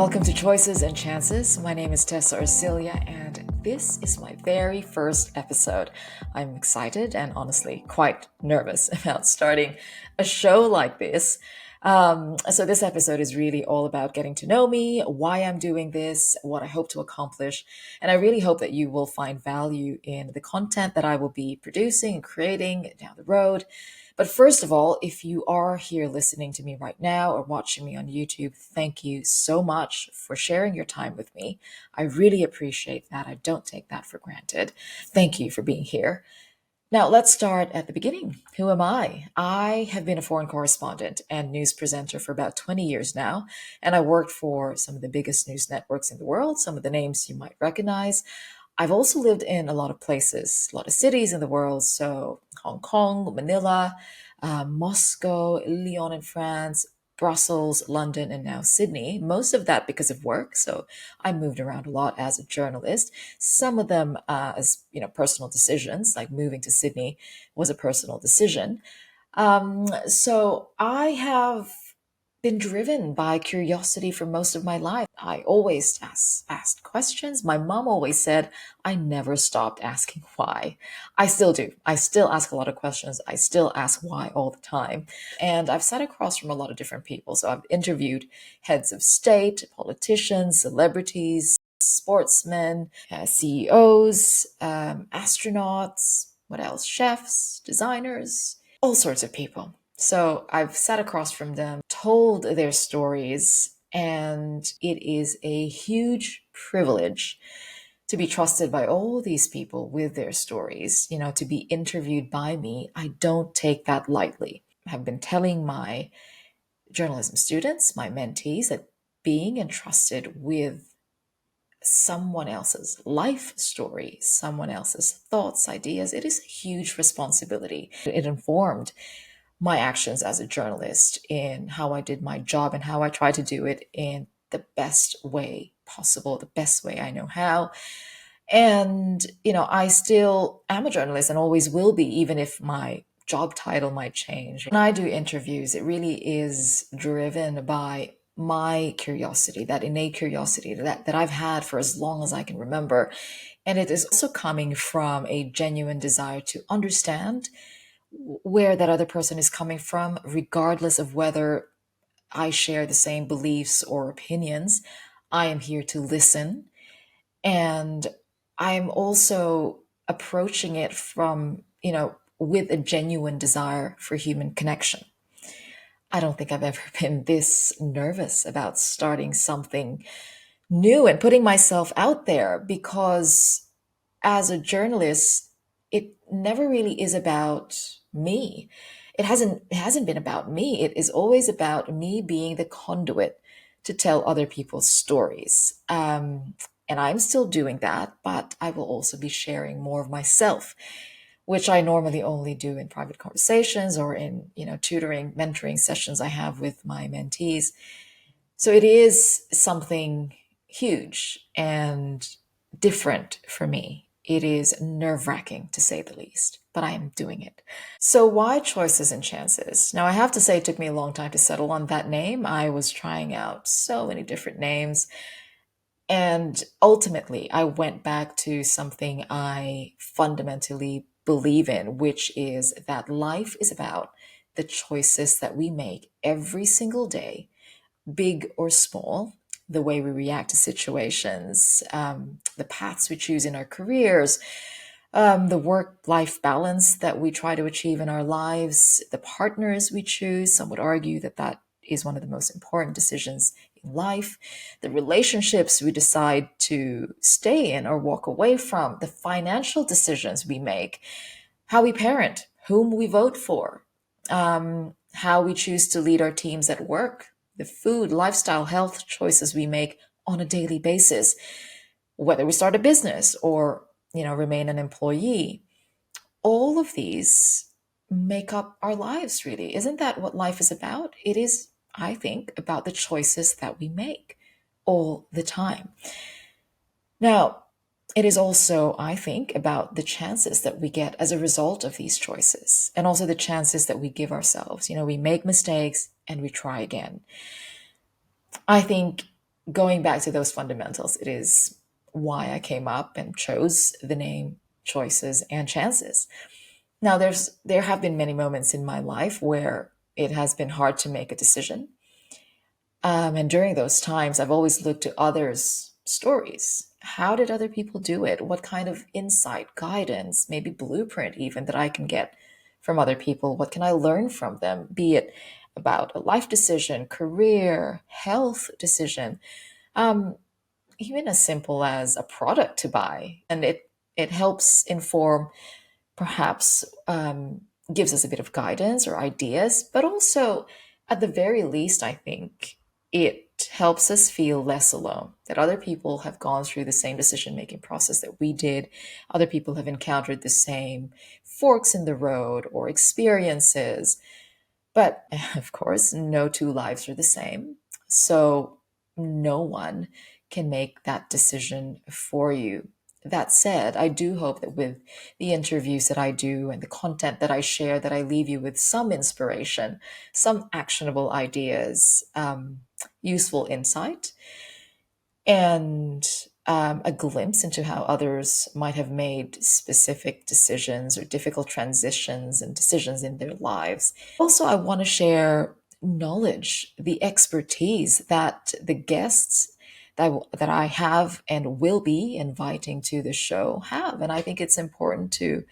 Welcome to Choices and Chances. My name is Tesa Arcilla, and this is my very first episode. I'm excited and honestly quite nervous about starting a show like this. So, this episode is really all about getting to know me, why I'm doing this, what I hope to accomplish. And I really hope that you will find value in the content that I will be producing and creating down the road. But first of all, if you are here listening to me right now or watching me on YouTube, thank you so much for sharing your time with me. I really appreciate that. I don't take that for granted. Thank you for being here. Now, let's start at the beginning. Who am I? I have been a foreign correspondent and news presenter for about 20 years now, and I worked for some of the biggest news networks in the world, some of the names you might recognize. I've also lived in a lot of places, a lot of cities in the world. So Hong Kong, Manila, Moscow, Lyon in France, Brussels, London, and now Sydney. Most of that because of work. So I moved around a lot as a journalist. Some of them as personal decisions, like moving to Sydney was a personal decision. So I have been driven by curiosity for most of my life. I always asked questions. My mom always said I never stopped asking why. I still do. I still ask a lot of questions. I still ask why all the time. And I've sat across from a lot of different people. So I've interviewed heads of state, politicians, celebrities, sportsmen, CEOs, astronauts, what else? Chefs, designers, all sorts of people. So I've sat across from them, told their stories, and it is a huge privilege to be trusted by all these people with their stories, to be interviewed by me. I don't take that lightly. I have been telling my journalism students, my mentees, that being entrusted with someone else's life story, someone else's thoughts, ideas, it is a huge responsibility. It informed my actions as a journalist in how I did my job and how I try to do it in the best way possible, the best way I know how. And, I still am a journalist and always will be, even if my job title might change. When I do interviews, it really is driven by my curiosity, that innate curiosity that I've had for as long as I can remember. And it is also coming from a genuine desire to understand where that other person is coming from, regardless of whether I share the same beliefs or opinions. I am here to listen. And I'm also approaching it from, with a genuine desire for human connection. I don't think I've ever been this nervous about starting something new and putting myself out there, because as a journalist, it never really is about me. It hasn't been about me. It is always about me being the conduit to tell other people's stories. And I'm still doing that, but I will also be sharing more of myself, which I normally only do in private conversations or in, tutoring, mentoring sessions I have with my mentees. So it is something huge and different for me. It is nerve-wracking, to say the least, but I am doing it. So why Choices and Chances? Now, I have to say it took me a long time to settle on that name. I was trying out so many different names. And ultimately, I went back to something I fundamentally believe in, which is that life is about the choices that we make every single day, big or small, the way we react to situations, the paths we choose in our careers, the work-life balance that we try to achieve in our lives, the partners we choose. Some would argue that that is one of the most important decisions in life, the relationships we decide to stay in or walk away from, the financial decisions we make, how we parent, whom we vote for, how we choose to lead our teams at work, the food, lifestyle, health choices we make on a daily basis, whether we start a business or, remain an employee. All of these make up our lives, really. Isn't that what life is about? It is, I think, about the choices that we make all the time. Now, it is also, I think, about the chances that we get as a result of these choices, and also the chances that we give ourselves. We make mistakes and we try again. I think going back to those fundamentals, it is why I came up and chose the name Choices and Chances. Now, there have been many moments in my life where it has been hard to make a decision. And during those times, I've always looked to others' stories. How did other people do it? What kind of insight, guidance, maybe blueprint even that I can get from other people? What can I learn from them? Be it about a life decision, career, health decision, um, even as simple as a product to buy. And it helps inform, perhaps gives us a bit of guidance or ideas, but also, at the very least, I think it helps us feel less alone, that other people have gone through the same decision making process that we did. Other people have encountered the same forks in the road or experiences. But of course, no two lives are the same. So no one can make that decision for you. That said, I do hope that with the interviews that I do and the content that I share, that I leave you with some inspiration, some actionable ideas, useful insight, and a glimpse into how others might have made specific decisions or difficult transitions and decisions in their lives. Also, I want to share knowledge, the expertise that the guests that I have and will be inviting to the show have, and I think it's important to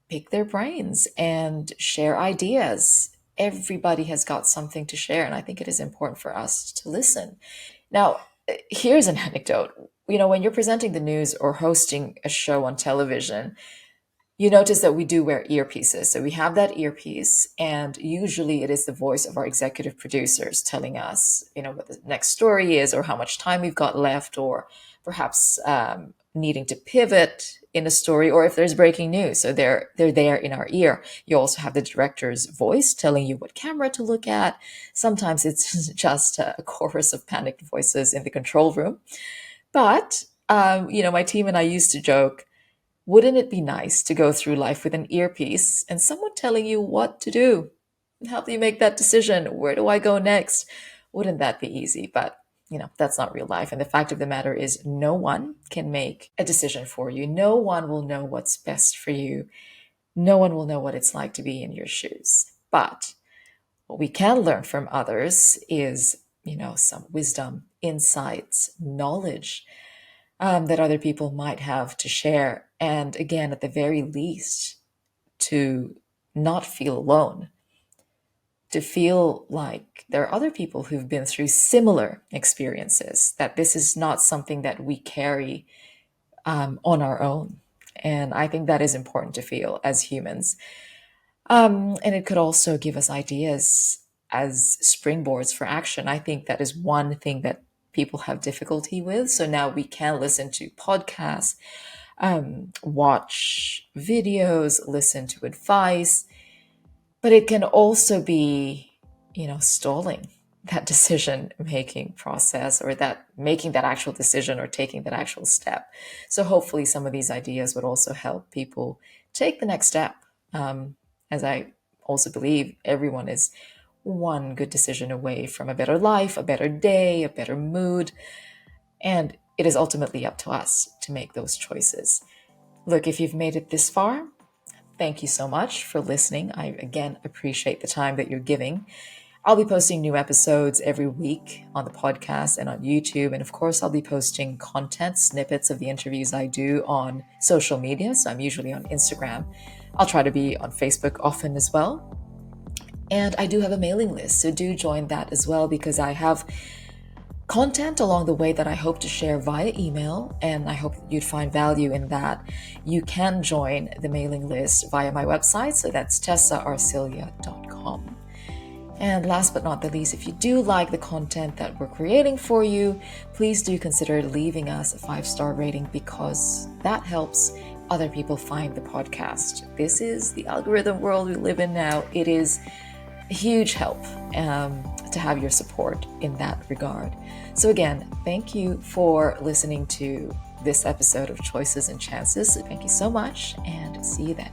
pick their brains and share ideas. Everybody has got something to share, and I think it is important for us to listen. Now, here's an anecdote. When you're presenting the news or hosting a show on television, you notice that we do wear earpieces. So we have that earpiece, and usually it is the voice of our executive producers telling us, what the next story is, or how much time we've got left, or perhaps needing to pivot in a story, or if there's breaking news. So they're there in our ear. You also have the director's voice telling you what camera to look at. Sometimes it's just a chorus of panicked voices in the control room. But my team and I used to joke, wouldn't it be nice to go through life with an earpiece and someone telling you what to do and help you make that decision? Where do I go next? Wouldn't that be easy? But, that's not real life. And the fact of the matter is, no one can make a decision for you. No one will know what's best for you. No one will know what it's like to be in your shoes. But what we can learn from others is, some wisdom, insights, knowledge that other people might have to share. And again, at the very least, to not feel alone, to feel like there are other people who've been through similar experiences, that this is not something that we carry on our own. And I think that is important to feel as humans. And it could also give us ideas as springboards for action. I think that is one thing that people have difficulty with. So now we can listen to podcasts, watch videos, listen to advice, but it can also be, stalling that decision making process, or that making that actual decision or taking that actual step. So hopefully some of these ideas would also help people take the next step. As I also believe everyone is one good decision away from a better life, a better day, a better mood. And it is ultimately up to us to make those choices. Look, if you've made it this far, thank you so much for listening. I, again, appreciate the time that you're giving. I'll be posting new episodes every week on the podcast and on YouTube. And of course, I'll be posting content, snippets of the interviews I do on social media. So I'm usually on Instagram. I'll try to be on Facebook often as well. And I do have a mailing list, so do join that as well, because I have content along the way that I hope to share via email, and I hope you'd find value in that. You can join the mailing list via my website, so that's tesaarcilla.com. And last but not the least, if you do like the content that we're creating for you, please do consider leaving us a 5-star rating, because that helps other people find the podcast. This is the algorithm world we live in now. It is a huge help to have your support in that regard. So again, thank you for listening to this episode of Choices and Chances. Thank you so much, and see you then.